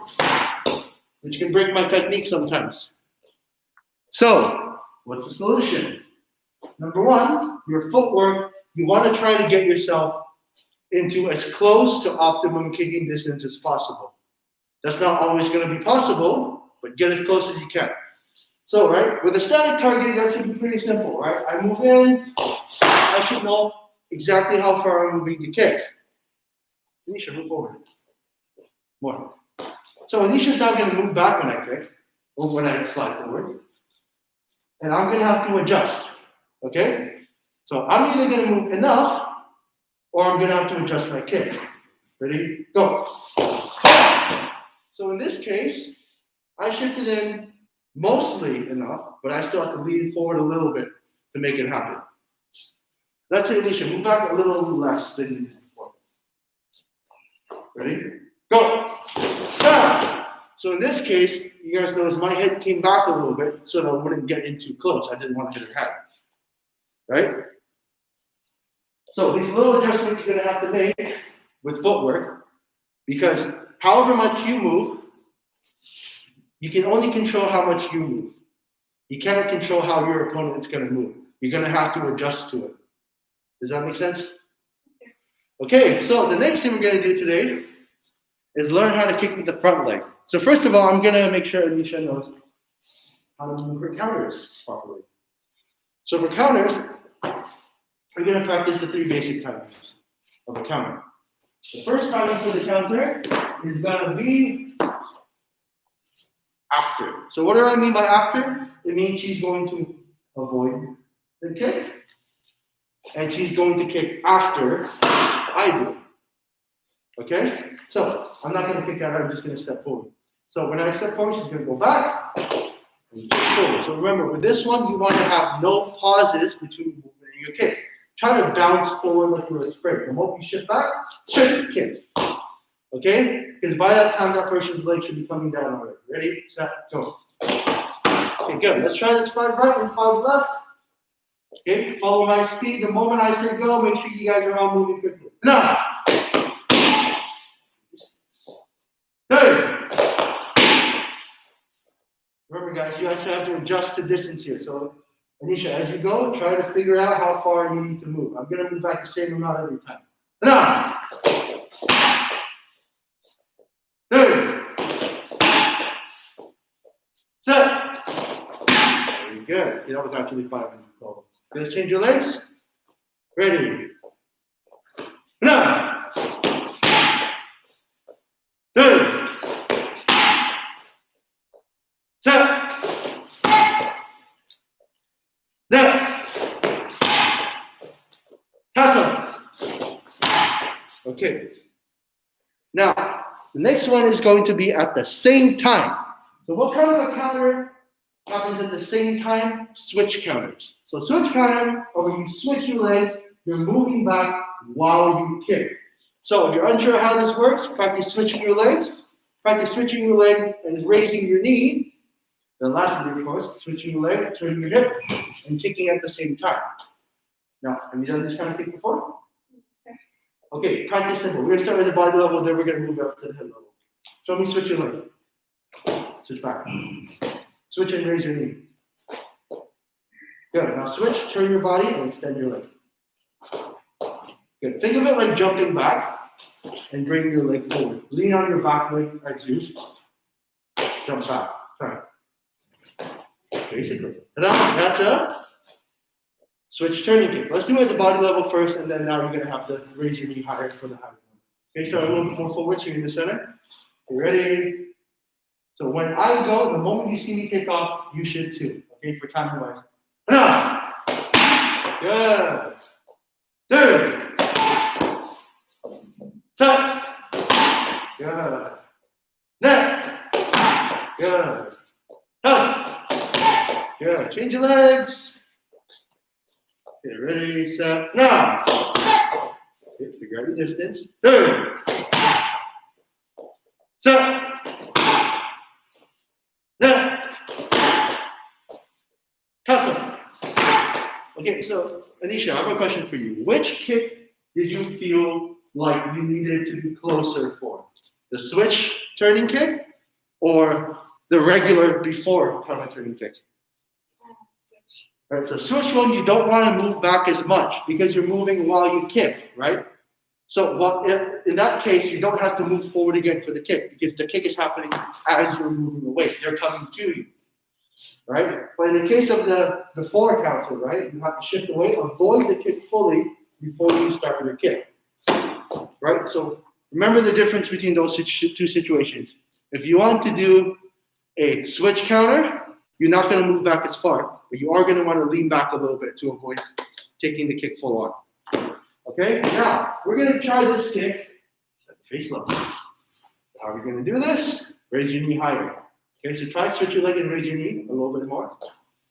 which can break my technique sometimes. So, what's the solution? Number one, your footwork, you want to try to get yourself into as close to optimum kicking distance as possible. That's not always going to be possible, but get as close as you can. So, right, with a static target, that should be pretty simple, right? I move in, I should know exactly how far I'm moving to kick. Anisha, move forward. More. So Anisha's now going to move back when I kick, or when I slide forward. And I'm going to have to adjust, okay? So I'm either going to move enough, or I'm going to have to adjust my kick. Ready? Go. So in this case, I shifted in mostly enough, but I still have to lean forward a little bit to make it happen. Let's say Anisha, move back a little less than you did before. Ready? Go. Down. So in this case, you guys notice my head came back a little bit so that I wouldn't get in too close. I didn't want to hit her head. Right? So these little adjustments you're going to have to make with footwork, because however much you move, you can only control how much you move. You can't control how your opponent is going to move. You're going to have to adjust to it. Does that make sense? Okay, so the next thing we're going to do today is learn how to kick with the front leg. So first of all, I'm going to make sure Anisha knows how to move her counters properly. So for counters, we're going to practice the 3 basic timings of a counter. The first timing for the counter is going to be after. So what do I mean by after? It means she's going to avoid the kick, and she's going to kick after I do. Okay? So I'm not going to kick at her, I'm just going to step forward. So when I step forward, she's going to go back and forward. So remember, with this one, you want to have no pauses between movement and your kick. Try to bounce forward like you're a sprint. The moment you shift back, shift, kick. Okay? Because by that time, that person's leg should be coming down already. Ready, set, go. Okay, good. Let's try this 5 right and 5 left. Okay, follow my speed. The moment I say go, make sure you guys are all moving quickly. Now. Hey. Remember, guys, you guys have to adjust the distance here. So, Anisha, as you go, try to figure out how far you need to move. I'm going to move back the same amount every time. Now. Hey. Set. Very good. Okay, that was actually 5 minutes. Let's change your legs. Ready. Now. Two. Set. Now. Hustle. Okay. Now, the next one is going to be at the same time. So what kind of a counter happens at the same time? Switch counters. So switch counter, or when you switch your legs, you're moving back while you kick. So if you're unsure how this works, practice switching your legs. Practice switching your leg and raising your knee. Then lastly, of course, switching your leg, turning your hip, and kicking at the same time. Now, have you done this kind of kick before? Okay, practice simple. We're going to start with the body level, then we're going to move up to the head level. Show me switch your leg. Switch back. Switch and raise your knee. Good. Now switch, turn your body, and extend your leg. Good. Think of it like jumping back and bring your leg forward. Lean on your back leg as you jump back. Try. Basically. That's a Switch turning kick. Let's do it at the body level first, and then now you're gonna have to raise your knee higher for the high one. Okay, so a little bit more forward, so you're in the center. You ready? So when I go, the moment you see me take off, you should too. Okay, for timing wise. Good. Third. Set. Good. Net. Good. Toss. Good. Change your legs. Okay, ready, set, now. Okay, figure out your distance. Third. Set. Net. Toss them. Okay, so Anisha, I have a question for you. Which kick did you feel like you needed to be closer for? The switch turning kick or the regular before counter turning kick? Right, so switch one, you don't want to move back as much because you're moving while you kick, right? So in that case, you don't have to move forward again for the kick because the kick is happening as you're moving away. They're coming to you, right? But in the case of the before counter, right, you have to shift away, avoid the kick fully before you start your kick, right? So remember the difference between those two situations. If you want to do a switch counter, you're not going to move back as far, but you are going to want to lean back a little bit to avoid taking the kick full on. Okay, now we're going to try this kick at the face level. How are we going to do this? Raise your knee higher. Okay, so try switch your leg and raise your knee a little bit more.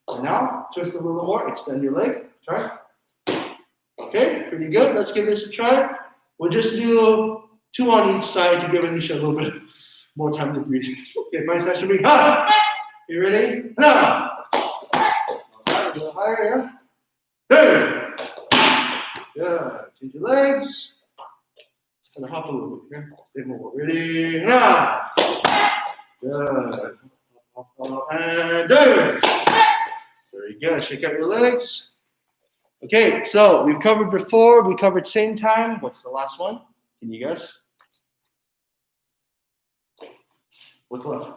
And now twist a little more, extend your leg. Try. Okay, pretty good. Let's give this a try. We'll just do 2 on each side to give Anisha a little bit more time to breathe. Okay, fine session. You ready? Now. A little higher, yeah? Third. Good. Change your legs. Gonna hop a little bit here. Stay more. Ready? Now. Good. And third. Very good. Shake out your legs. Okay, so we've covered before. We covered same time. What's the last one? Can you guess? What's left?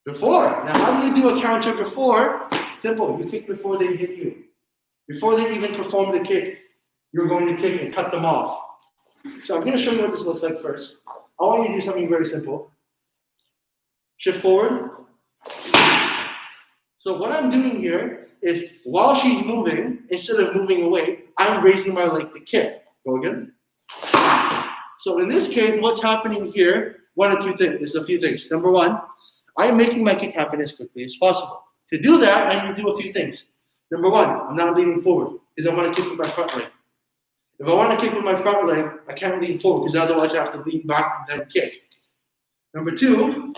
Before. Now, how do you do a counter before? Simple. You kick before they hit you. Before they even perform the kick, you're going to kick and cut them off. So I'm going to show you what this looks like first. I want you to do something very simple. Shift forward. So what I'm doing here is while she's moving, instead of moving away, I'm raising my leg to kick. Go again. So in this case, what's happening here? One or two things. There's a few things. Number one, I'm making my kick happen as quickly as possible. To do that, I need to do a few things. Number one, I'm not leaning forward because I want to kick with my front leg. If I want to kick with my front leg, I can't lean forward because otherwise I have to lean back and then kick. Number two,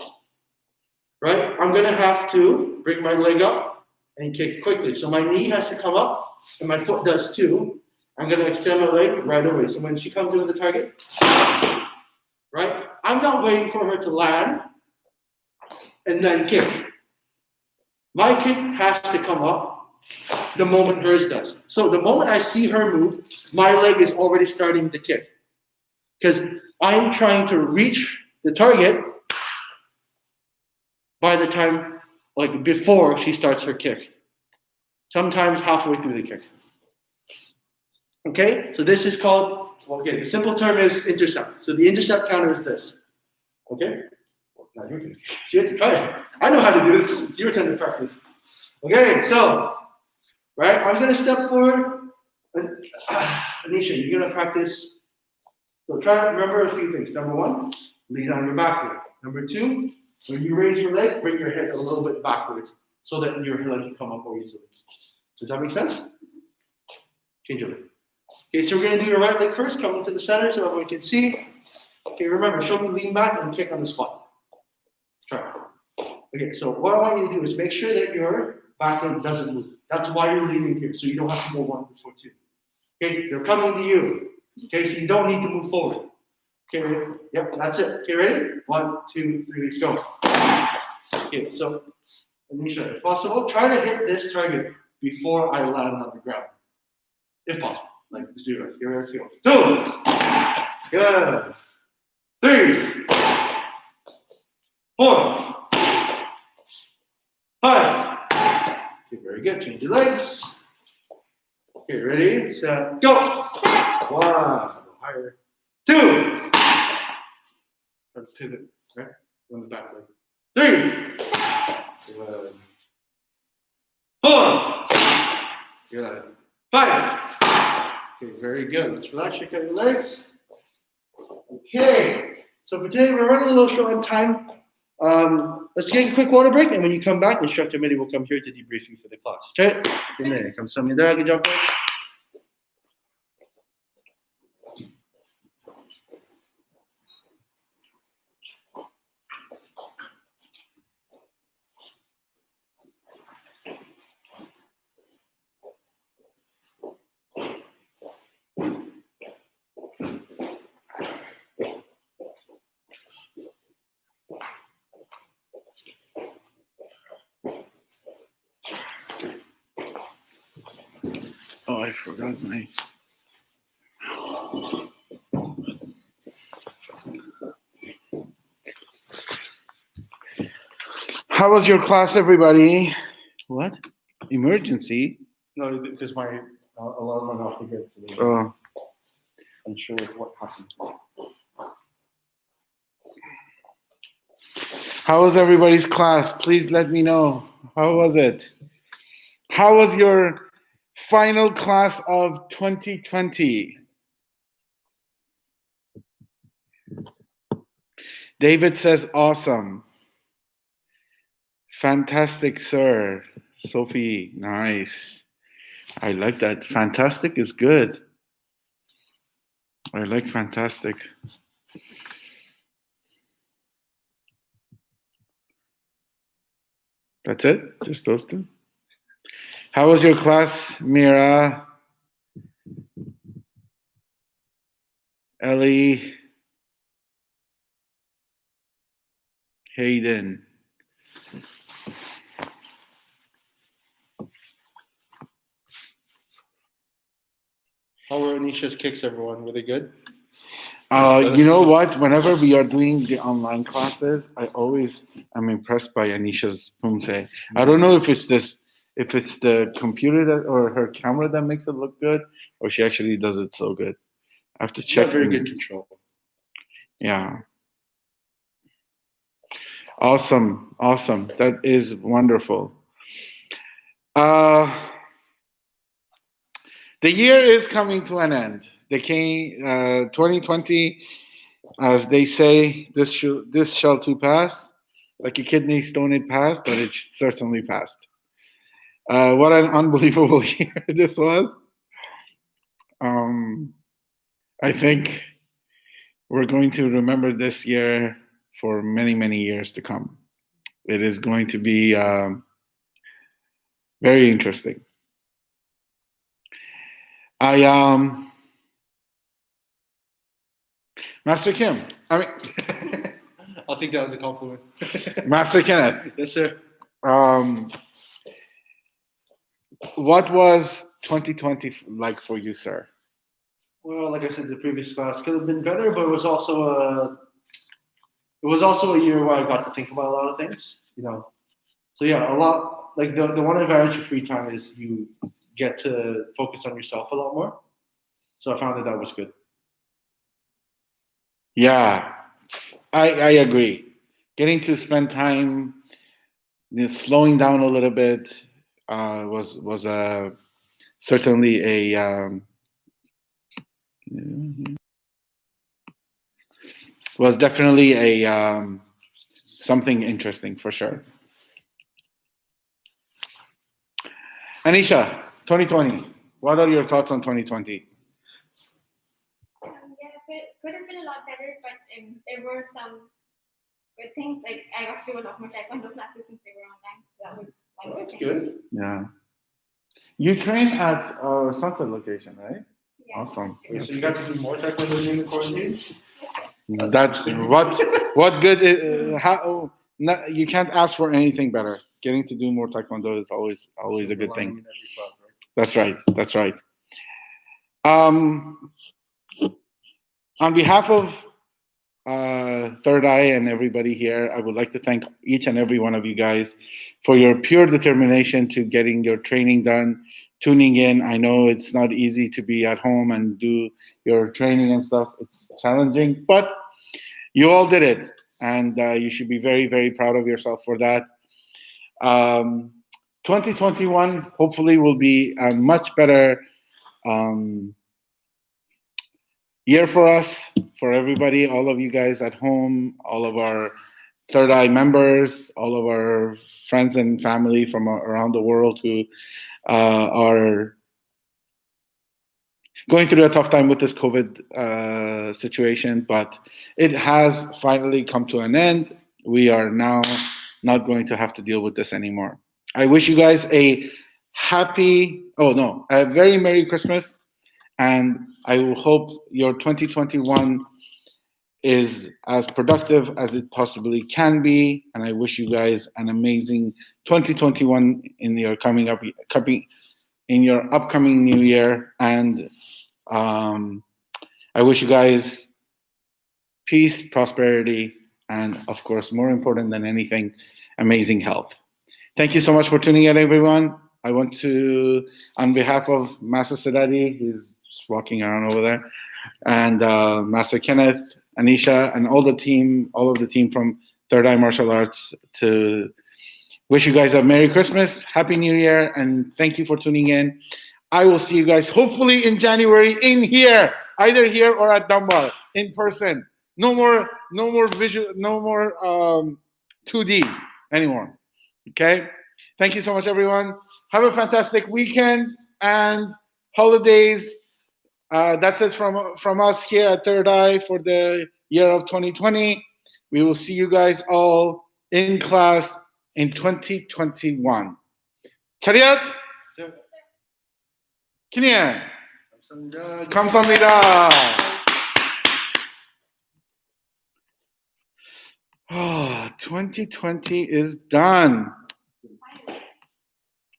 right, I'm going to have to bring my leg up and kick quickly. So my knee has to come up and my foot does too. I'm going to extend my leg right away. So when she comes into the target, right, I'm not waiting for her to land and then kick. My kick has to come up the moment hers does. So the moment I see her move, my leg is already starting to kick. Because I'm trying to reach the target by the time, like before she starts her kick. Sometimes halfway through the kick. Okay, so this is called, okay, the simple term is intercept. So the intercept counter is this. Okay? Now you have to try it. I know how to do this. It's your turn to practice. Okay, so, right, I'm going to step forward. And, Anisha, you're going to practice. So try to remember a few things. Number one, lean on your back leg. Number two, when you raise your leg, bring your head a little bit backwards so that your leg can come up more easily. Does that make sense? Change your leg. Okay, so we're going to do your right leg first. Come into the center so everyone can see. Okay, remember, show me lean back and kick on the spot. Try. Okay, so what I want you to do is make sure that your back leg doesn't move. That's why you're leaning here, so you don't have to go one before two. Okay, they're coming to you. Okay, so you don't need to move forward. Okay, ready? Yep, that's it. Okay, ready? 1, 2, 3, go. Okay, so Anisha, if possible, try to hit this target before I land on the ground. If possible. Like 0. Here, let's go. 2. Good. 3. 4. 5. Okay, very good. Change your legs. Okay, ready, set, go. 1, higher. 2. Try to pivot, right? On the back leg. 3. Good. 4. Good. 5. Okay, very good. Let's relax, shake out your legs. Okay, so for today we're running a little short on time. Let's take a quick water break, and when you come back, instructor Mitty will come here to debrief you for the class. Okay? Come samnida, good job, guys. Oh, I forgot my. How was your class, everybody? What? Emergency? No, because my alarm went off again today. Oh. I'm sure what happened. How was everybody's class? Please let me know. How was it? How was your final class of 2020? David says, awesome. Fantastic, sir. Sophie, nice. I like that. Fantastic is good. I like fantastic. That's it? Just those two? How was your class, Mira? Ellie? Hayden? How were Anisha's kicks, everyone? Were they good? You know what? Whenever we are doing the online classes, I always am impressed by Anisha's pumse. I don't know if it's the computer that or her camera that makes it look good, or she actually does it so good. I have to check. Very good control. Yeah. Awesome. That is wonderful. The year is coming to an end. 2020, as they say, this shall too pass. Like a kidney stone, it passed, but it certainly passed. What an unbelievable year this was. I think we're going to remember this year for many, many years to come. It is going to be very interesting. Master Kim, I'll think that was a compliment. Master Kenneth. Yes, sir. What was 2020 like for you, sir? Well, like I said, the previous class could have been better, but it was also a year where I got to think about a lot of things, So yeah, a lot like the one advantage of free time is you get to focus on yourself a lot more. So I found that was good. Yeah, I agree. Getting to spend time, slowing down a little bit, was certainly was definitely a something interesting for sure. Anisha, 2020. What are your thoughts on 2020? Could have been a lot better, but there were some good things. Like I got to do a lot more Taekwondo classes since they were online. That was one good thing. Good. Yeah. You train at our Sunset location, right? Yeah. Awesome. So you got to do more Taekwondo during the quarantine? That's what good is, how you can't ask for anything better. Getting to do more Taekwondo is always a good thing. That's right. On behalf of Third Eye and everybody here, I would like to thank each and every one of you guys for your pure determination to getting your training done, tuning in. I know it's not easy to be at home and do your training and stuff. It's challenging, but you all did it, and you should be very, very proud of yourself for that. Um, 2021 hopefully will be a much better um, year for us, for everybody, all of you guys at home, all of our Third Eye members, all of our friends and family from around the world who are going through a tough time with this COVID situation, but it has finally come to an end. We are now not going to have to deal with this anymore. I wish you guys a a very Merry Christmas, and I will hope your 2021 is as productive as it possibly can be, and I wish you guys an amazing 2021 in your in your upcoming new year, and I wish you guys peace, prosperity, and of course, more important than anything, amazing health. Thank you so much for tuning in, everyone. I want to, on behalf of Master Sadati, he's just walking around over there, and Master Kenneth, Anisha, and all of the team from Third Eye Martial Arts, to wish you guys a Merry Christmas, Happy New Year, and thank you for tuning in. I will see you guys hopefully in January in here, either here or at Dunbar in person. No more visual, no more 2D anymore. Okay. Thank you so much, everyone. Have a fantastic weekend and holidays. That's it from us here at Third Eye for the year of 2020. We will see you guys all in class in 2021. Chariot? Kinian? 감사합니다. Oh, 2020 is done.